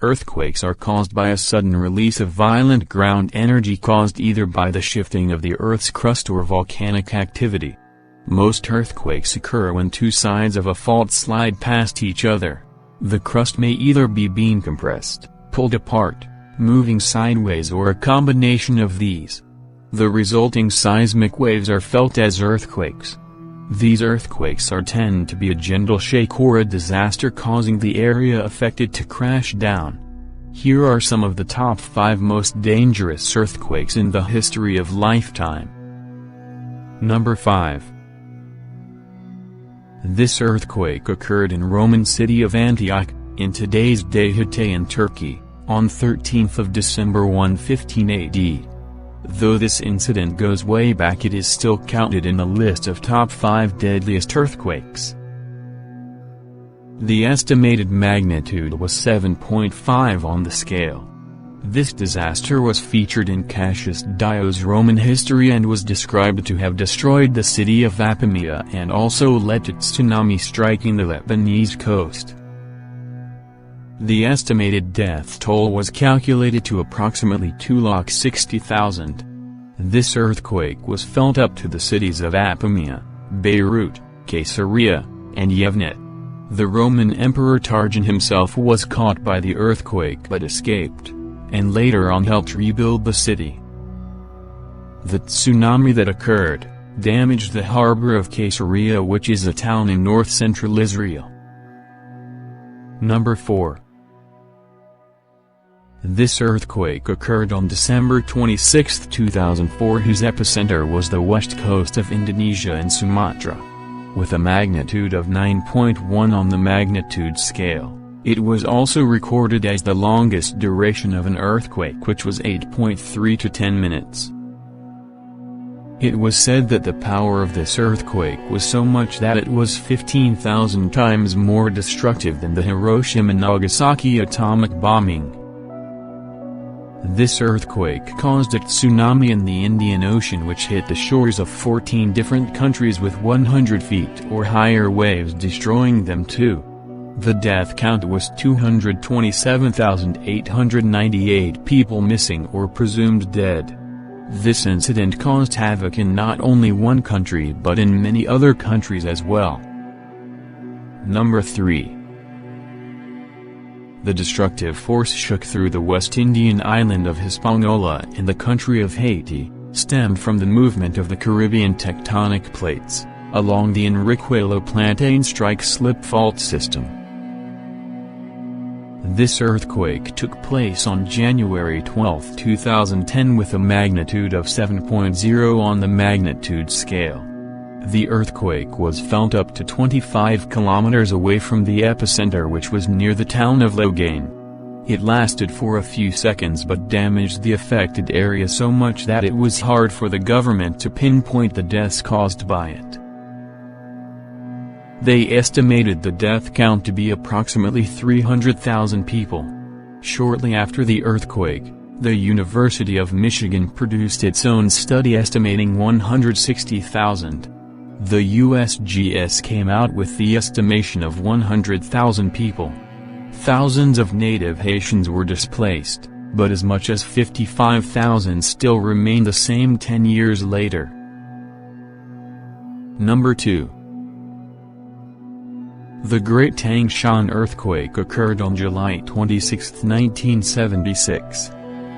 earthquakes are caused by a sudden release of violent ground energy caused either by the shifting of the Earth's crust or volcanic activity. Most earthquakes occur when two sides of a fault slide past each other. The crust may either be being compressed, pulled apart, moving sideways, or a combination of these. The resulting seismic waves are felt as earthquakes. These earthquakes tend to be a gentle shake or a disaster, causing the area affected to crash down. Here are some of the top 5 most dangerous earthquakes in the history of lifetime. Number 5. This earthquake occurred in Roman city of Antioch, in today's Dehete in Turkey, on 13th of December 115 AD. Though this incident goes way back, it is still counted in the list of top 5 deadliest earthquakes. The estimated magnitude was 7.5 on the scale. This disaster was featured in Cassius Dio's Roman history and was described to have destroyed the city of Apamea and also led to tsunami striking the Lebanese coast. The estimated death toll was calculated to approximately 260,000. This earthquake was felt up to the cities of Apamea, Beirut, Caesarea, and Yevnet. The Roman Emperor Trajan himself was caught by the earthquake but escaped, and later on helped rebuild the city. The tsunami that occurred damaged the harbor of Caesarea, which is a town in north-central Israel. Number 4. This earthquake occurred on December 26, 2004, whose epicenter was the west coast of Indonesia and Sumatra. With a magnitude of 9.1 on the magnitude scale, it was also recorded as the longest duration of an earthquake, which was 8.3 to 10 minutes. It was said that the power of this earthquake was so much that it was 15,000 times more destructive than the Hiroshima-Nagasaki atomic bombing. This earthquake caused a tsunami in the Indian Ocean which hit the shores of 14 different countries with 100 feet or higher waves, destroying them too. The death count was 227,898 people missing or presumed dead. This incident caused havoc in not only one country but in many other countries as well. Number 3. The destructive force shook through the West Indian island of Hispaniola in the country of Haiti, stemmed from the movement of the Caribbean tectonic plates, along the Enriquello-Plantain strike-slip fault system. This earthquake took place on January 12, 2010 with a magnitude of 7.0 on the magnitude scale. The earthquake was felt up to 25 kilometers away from the epicenter, which was near the town of Logain. It lasted for a few seconds but damaged the affected area so much that it was hard for the government to pinpoint the deaths caused by it. They estimated the death count to be approximately 300,000 people. Shortly after the earthquake, the University of Michigan produced its own study estimating 160,000. The USGS came out with the estimation of 100,000 people. Thousands of native Haitians were displaced, but as much as 55,000 still remain the same 10 years later. Number 2. The Great Tangshan earthquake occurred on July 26, 1976.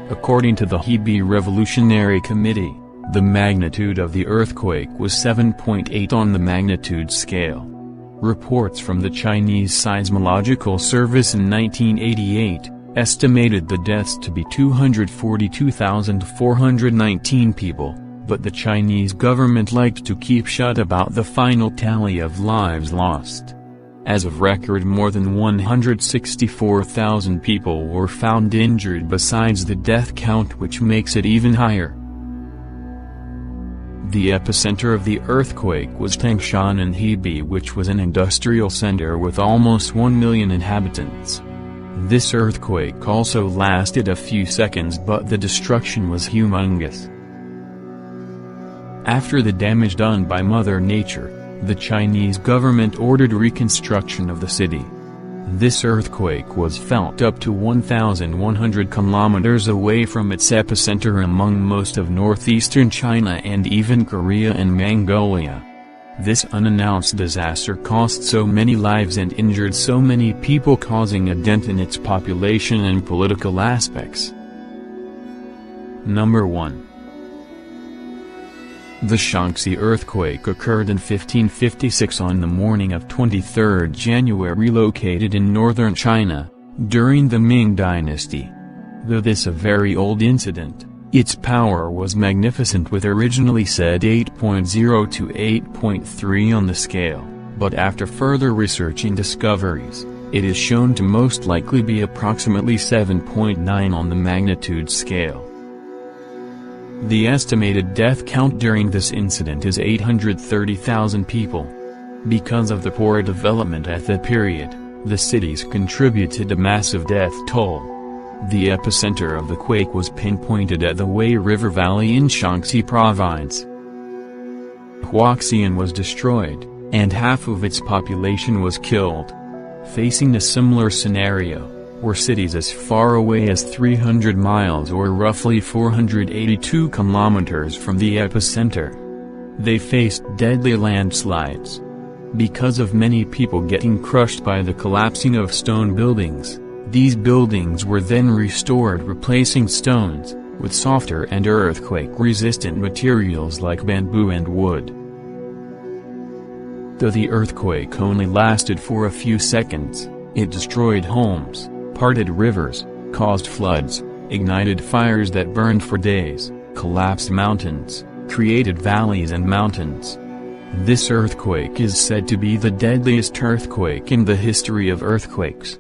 According to the Hebei Revolutionary Committee, the magnitude of the earthquake was 7.8 on the magnitude scale. Reports from the Chinese Seismological Service in 1988 estimated the deaths to be 242,419 people, but the Chinese government liked to keep shut about the final tally of lives lost. As of record, more than 164,000 people were found injured besides the death count, which makes it even higher. The epicenter of the earthquake was Tangshan in Hebei, which was an industrial center with almost 1 million inhabitants. This earthquake also lasted a few seconds, but the destruction was humongous. After the damage done by Mother Nature, the Chinese government ordered reconstruction of the city. This earthquake was felt up to 1,100 kilometers away from its epicenter among most of northeastern China and even Korea and Mongolia. This unannounced disaster cost so many lives and injured so many people, causing a dent in its population and political aspects. Number 1. The Shaanxi earthquake occurred in 1556 on the morning of 23 January, located in northern China, during the Ming dynasty. Though this a very old incident, its power was magnificent, with originally said 8.0 to 8.3 on the scale, but after further research and discoveries, it is shown to most likely be approximately 7.9 on the magnitude scale. The estimated death count during this incident is 830,000 people. Because of the poor development at that period, the cities contributed a massive death toll. The epicenter of the quake was pinpointed at the Wei River Valley in Shaanxi Province. Huaxian was destroyed, and half of its population was killed. Facing a similar scenario were cities as far away as 300 miles or roughly 482 kilometers from the epicenter. They faced deadly landslides. Because of many people getting crushed by the collapsing of stone buildings, these buildings were then restored, replacing stones with softer and earthquake-resistant materials like bamboo and wood. Though the earthquake only lasted for a few seconds, it destroyed homes, parted rivers, caused floods, ignited fires that burned for days, collapsed mountains, created valleys and mountains. This earthquake is said to be the deadliest earthquake in the history of earthquakes.